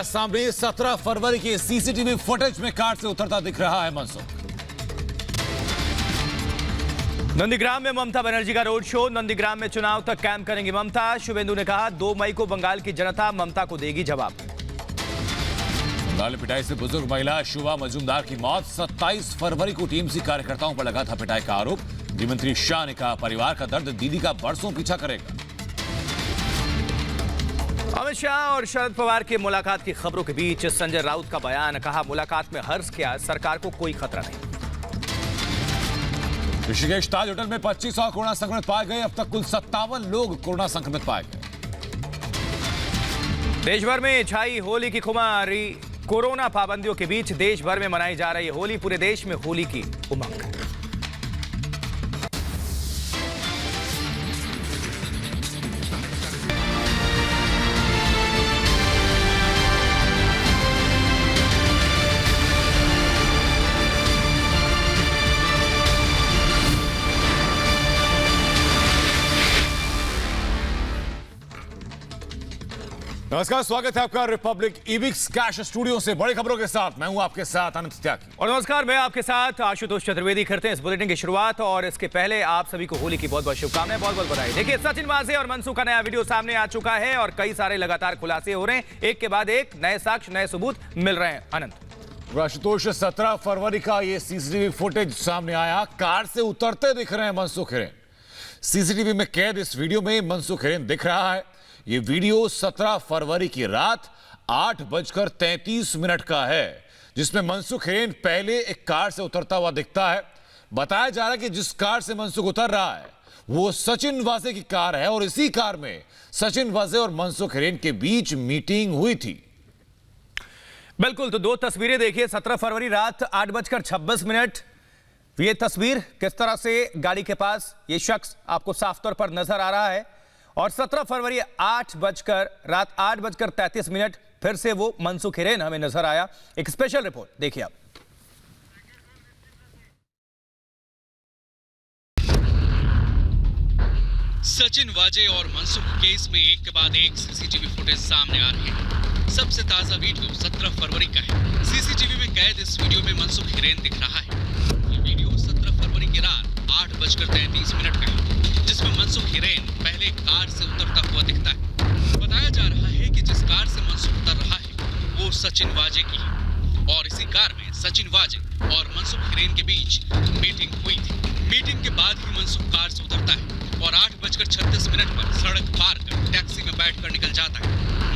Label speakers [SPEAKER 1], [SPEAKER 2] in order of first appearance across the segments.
[SPEAKER 1] सामने 17 फरवरी के CCTV footage में कार से उतरता दिख रहा है मनसुख।
[SPEAKER 2] नंदीग्राम में ममता बनर्जी का रोड शो। नंदीग्राम में चुनाव तक कैंप करेंगी ममता। शुभेंदु ने कहा 2 मई को बंगाल की जनता ममता को देगी जवाब।
[SPEAKER 1] बंगाल पिटाई से बुजुर्ग महिला शुभा मजूमदार की मौत। 27 फरवरी को टीएमसी कार्यकर्ताओं पर लगा था पिटाई का आरोप। गृहमंत्री शाह ने कहा परिवार का दर्द दीदी का बरसों पीछा करेगा।
[SPEAKER 2] अमित शाह और शरद पवार की मुलाकात की खबरों के बीच संजय राउत का बयान। कहा मुलाकात में हर्ष किया, सरकार को कोई खतरा नहीं।
[SPEAKER 1] ऋषिकेश ताज होटल में 25 और कोरोना संक्रमित पाए गए। अब तक कुल 57 लोग कोरोना संक्रमित पाए गए।
[SPEAKER 2] देश भर में छाई होली की खुमारी। कोरोना पाबंदियों के बीच देश भर में मनाई जा रही होली। पूरे देश में होली की उमंग।
[SPEAKER 1] नमस्कार, स्वागत है आपका रिपब्लिक ईविक्स कैश स्टूडियो से बड़ी खबरों के साथ। मैं हूं आपके साथ आनंद त्यागी।
[SPEAKER 2] और नमस्कार, मैं आपके साथ आशुतोष चतुर्वेदी। करते हैं इस बुलेटिन की शुरुआत और इसके पहले आप सभी को होली की बहुत बहुत शुभकामनाएं, बहुत बहुत बधाई। देखिए, सचिन वाजे और मनसुख का नया वीडियो सामने आ चुका है और कई सारे लगातार खुलासे हो रहे हैं। एक के बाद एक नए साक्ष्य, नए सबूत मिल रहे हैं। अनंत।
[SPEAKER 1] आशुतोष, 17 फरवरी का ये सीसीटीवी फुटेज सामने आया। कार से उतरते दिख रहे हैं मनसुख हिरेन। सीसीटीवी में कैद इस वीडियो में मनसुख हिरेन दिख रहा है। ये वीडियो 17 फरवरी की रात 8:33 का है, जिसमें मनसुख हिरेन पहले एक कार से उतरता हुआ दिखता है। बताया जा रहा है कि जिस कार से मनसुख उतर रहा है वो सचिन वाजे की कार है और इसी कार में सचिन वाजे और मनसुख हिरेन के बीच मीटिंग हुई थी।
[SPEAKER 2] बिल्कुल, तो 2 तस्वीरें देखिए। 17 फरवरी रात 8:26। ये तस्वीर किस तरह से गाड़ी के पास ये शख्स आपको साफ तौर पर नजर आ रहा है। और 17 फरवरी रात 8:33 फिर से वो मनसुख हिरेन हमें नजर आया। एक स्पेशल रिपोर्ट देखिए आप।
[SPEAKER 3] सचिन वाजे और मनसुख केस में एक के बाद एक सीसीटीवी फुटेज सामने आ रहे हैं। सबसे ताजा वीडियो 17 फरवरी का है। सीसीटीवी में कैद इस वीडियो में मनसुख हिरेन दिख रहा है। ये वीडियो 17 फरवरी की रात 8:33 का है, जिसमें मनसुख हिरेन पहले कार से उतरता हुआ दिखता है। बताया जा रहा है कि जिस कार से मनसुख उतर रहा है वो सचिन वाजे की है और इसी कार में सचिन वाजे और मनसुख हिरेन के बीच मीटिंग हुई थी। मीटिंग के बाद ही मनसुख कार से उतरता है और 8:36 पर सड़क पार कर टैक्सी में बैठकर निकल जाता है।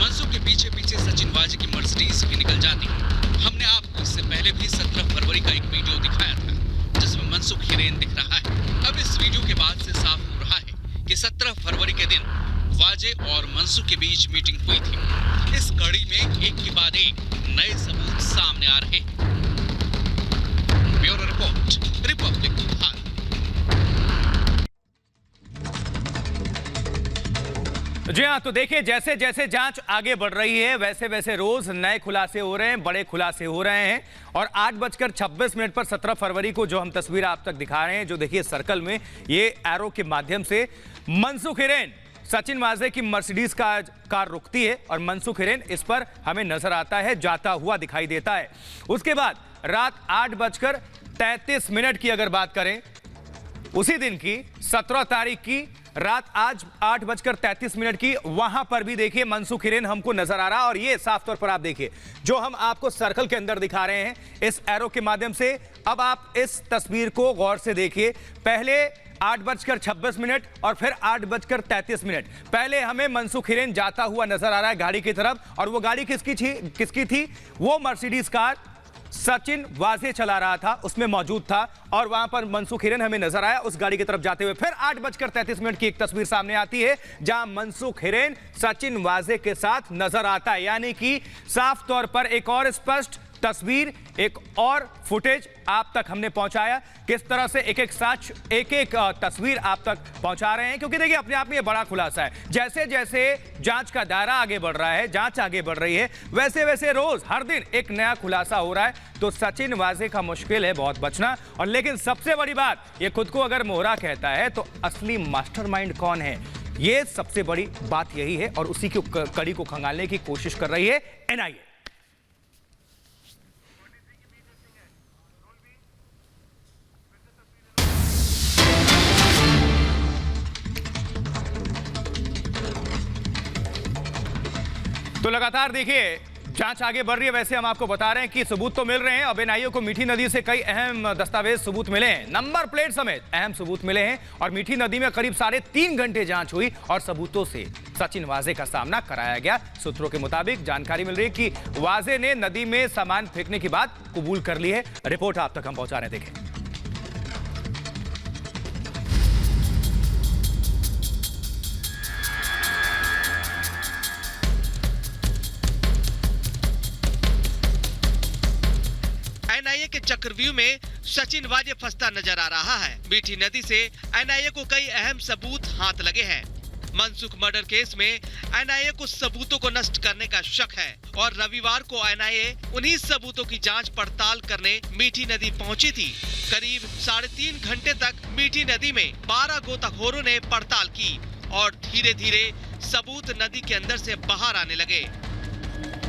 [SPEAKER 3] मनसुख के पीछे पीछे सचिन वाजे की मर्सिडीज भी निकल जाती है। हमने आपको इससे पहले भी 17 फरवरी का एक वीडियो दिखाया था जिसमें मनसुख हिरेन दिख रहा है। अब इस वीडियो के बाद से साफ हो रहा है कि 17 फरवरी के दिन वाजे और मनसुख के बीच मीटिंग हुई थी। इस कड़ी में एक के बाद एक नए सबूत सामने आ रहे हैं। Bureau report, Republic Bharat.
[SPEAKER 2] जी हाँ, तो देखिए, जैसे जैसे जांच आगे बढ़ रही है वैसे वैसे रोज नए खुलासे हो रहे हैं, बड़े खुलासे हो रहे हैं। और 8:26 पर 17 फरवरी को जो हम तस्वीर आप तक दिखा रहे हैं, जो देखिए सर्कल में ये एरो के माध्यम से मनसुख हिरेन सचिन वाजे की मर्सिडीज कार रुकती है और मनसुख हिरेन इस पर हमें नजर आता है, जाता हुआ दिखाई देता है। उसके बाद रात 8:33 की अगर बात करें, उसी दिन की 17 तारीख की रात आज 8:33 की, वहां पर भी देखिए मनसुख हिरेन हमको नजर आ रहा। और ये साफ तौर पर आप देखिए, जो हम आपको सर्कल के अंदर दिखा रहे हैं इस एरो के माध्यम से। अब आप इस तस्वीर को गौर से देखिए। पहले 8:26 और फिर 8:33। पहले हमें मनसुख हिरेन जाता हुआ नजर आ रहा है गाड़ी की तरफ। और वो गाड़ी किसकी थी? वो मर्सिडीज कार सचिन वाजे चला रहा था, उसमें मौजूद था और वहां पर मनसुख हिरेन हमें नजर आया उस गाड़ी की तरफ जाते हुए। फिर 8:33 की एक तस्वीर सामने आती है जहां मनसुख हिरेन सचिन वाजे के साथ नजर आता है। यानी कि साफ तौर पर एक और स्पष्ट तस्वीर, एक और फुटेज आप तक हमने पहुंचाया। किस तरह से एक एक साक्ष्य, एक एक तस्वीर आप तक पहुंचा रहे हैं, क्योंकि देखिए अपने आप में ये बड़ा खुलासा है। जैसे जैसे जांच का दायरा आगे बढ़ रहा है, जांच आगे बढ़ रही है, वैसे वैसे रोज हर दिन एक नया खुलासा हो रहा है। तो सचिन वाजे का मुश्किल है बहुत बचना। और लेकिन सबसे बड़ी बात, ये खुद को अगर मोहरा कहता है तो असली मास्टरमाइंड कौन है, ये सबसे बड़ी बात यही है और उसी की कड़ी को खंगालने की कोशिश कर रही है एनआईए। तो लगातार देखिए जांच आगे बढ़ रही है। वैसे हम आपको बता रहे हैं कि सबूत तो मिल रहे हैं। अब एनआईए को मीठी नदी से कई अहम दस्तावेज सबूत मिले हैं, नंबर प्लेट समेत अहम सबूत मिले हैं और मीठी नदी में करीब 3.5 घंटे जांच हुई और सबूतों से सचिन वाजे का सामना कराया गया। सूत्रों के मुताबिक जानकारी मिल रही है कि वाजे ने नदी में सामान फेंकने की बात कबूल कर ली है। रिपोर्ट आप तक हम पहुंचा रहे हैं, देखें।
[SPEAKER 4] एनआईए के चक्रव्यूह में सचिन वाजे फंसता नजर आ रहा है। मीठी नदी से एनआईए को कई अहम सबूत हाथ लगे हैं। मनसुख मर्डर केस में एनआईए को सबूतों को नष्ट करने का शक है और रविवार को एनआईए उन्हीं सबूतों की जांच पड़ताल करने मीठी नदी पहुंची थी। करीब 3.5 घंटे तक मीठी नदी में 12 गोताखोरों ने पड़ताल की और धीरे धीरे सबूत नदी के अंदर से बाहर आने लगे।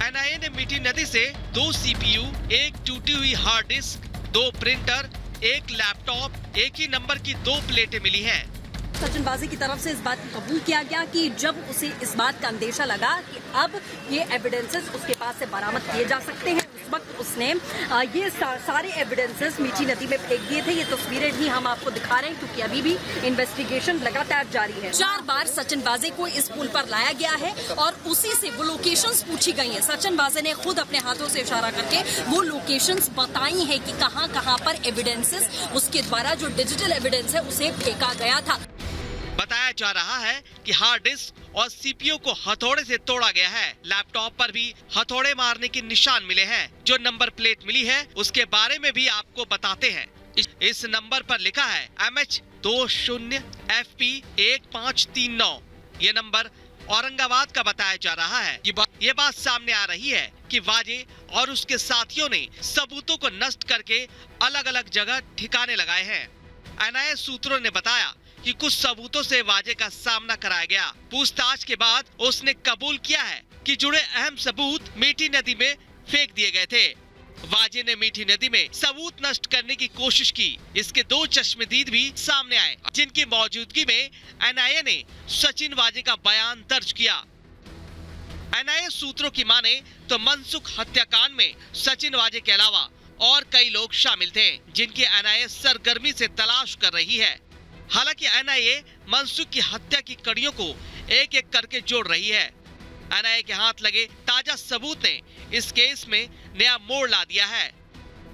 [SPEAKER 4] एनआईए ने मीठी नदी से 2 सीपीयू, एक टूटी हुई हार्ड डिस्क, 2 प्रिंटर, एक लैपटॉप, एक ही नंबर की 2 प्लेटें मिली हैं।
[SPEAKER 5] सचिन वाजे की तरफ से इस बात को कबूल किया गया कि जब उसे इस बात का अंदेशा लगा कि अब ये एविडेंसेस उसके पास से बरामद किए जा सकते हैं, उस वक्त उसने ये सारे एविडेंसेस मीठी नदी में फेंक दिए थे। ये तस्वीरें भी हम आपको दिखा रहे हैं क्योंकि अभी भी इन्वेस्टिगेशन लगातार जारी है। 4 बार सचिन वाजे को इस पुल पर लाया गया है और उसी से वो लोकेशंस पूछी गई हैं। सचिन वाजे ने खुद अपने हाथों से इशारा करके वो लोकेशंस बताई हैं कि कहां पर एविडेंसेस उसके द्वारा जो डिजिटल एविडेंस है उसे फेंका गया था।
[SPEAKER 4] बताया जा रहा है कि हार्ड डिस्क और सीपीयू को हथौड़े से तोड़ा गया है। लैपटॉप पर भी हथौड़े मारने के निशान मिले हैं। जो नंबर प्लेट मिली है उसके बारे में भी आपको बताते हैं। इस नंबर पर लिखा है MH20FP1539। ये नंबर औरंगाबाद का बताया जा रहा है। ये बात सामने आ रही है कि वाजे और उसके साथियों ने सबूतों को नष्ट करके अलग अलग जगह ठिकाने लगाए हैं। एनआईए सूत्रों ने बताया कि कुछ सबूतों से वाजे का सामना कराया गया। पूछताछ के बाद उसने कबूल किया है कि जुड़े अहम सबूत मीठी नदी में फेंक दिए गए थे। वाजे ने मीठी नदी में सबूत नष्ट करने की कोशिश की। इसके 2 चश्मदीद भी सामने आए, जिनकी मौजूदगी में एनआईए ने सचिन वाजे का बयान दर्ज किया। एनआईए सूत्रों की माने तो मनसुख हत्याकांड में सचिन वाजे के अलावा और कई लोग शामिल थे, जिनकी एनआईए सरगर्मी से तलाश कर रही है। हालांकि एनआईए मनसुख की हत्या की कड़ियों को एक एक करके जोड़ रही है। एनआईए के हाथ लगे ताजा सबूत ने इस केस में नया मोड़ ला दिया है।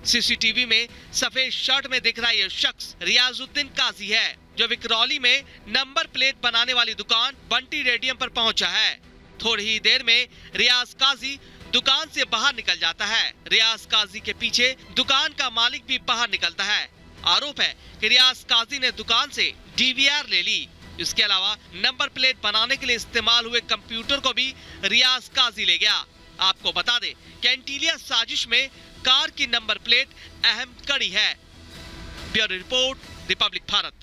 [SPEAKER 4] सीसीटीवी में सफेद शर्ट में दिख रहा यह शख्स रियाजुद्दीन काजी है, जो विकरौली में नंबर प्लेट बनाने वाली दुकान बंटी रेडियम पर पहुंचा है। थोड़ी ही देर में रियाज काजी दुकान से बाहर निकल जाता है। रियाज काजी के पीछे दुकान का मालिक भी बाहर निकलता है। आरोप है कि रियाज काजी ने दुकान से डीवीआर ले ली। इसके अलावा नंबर प्लेट बनाने के लिए इस्तेमाल हुए कंप्यूटर को भी रियाज काजी ले गया। आपको बता दें कि एंटीलिया साजिश में कार की नंबर प्लेट अहम कड़ी है। Bureau report, Republic Bharat.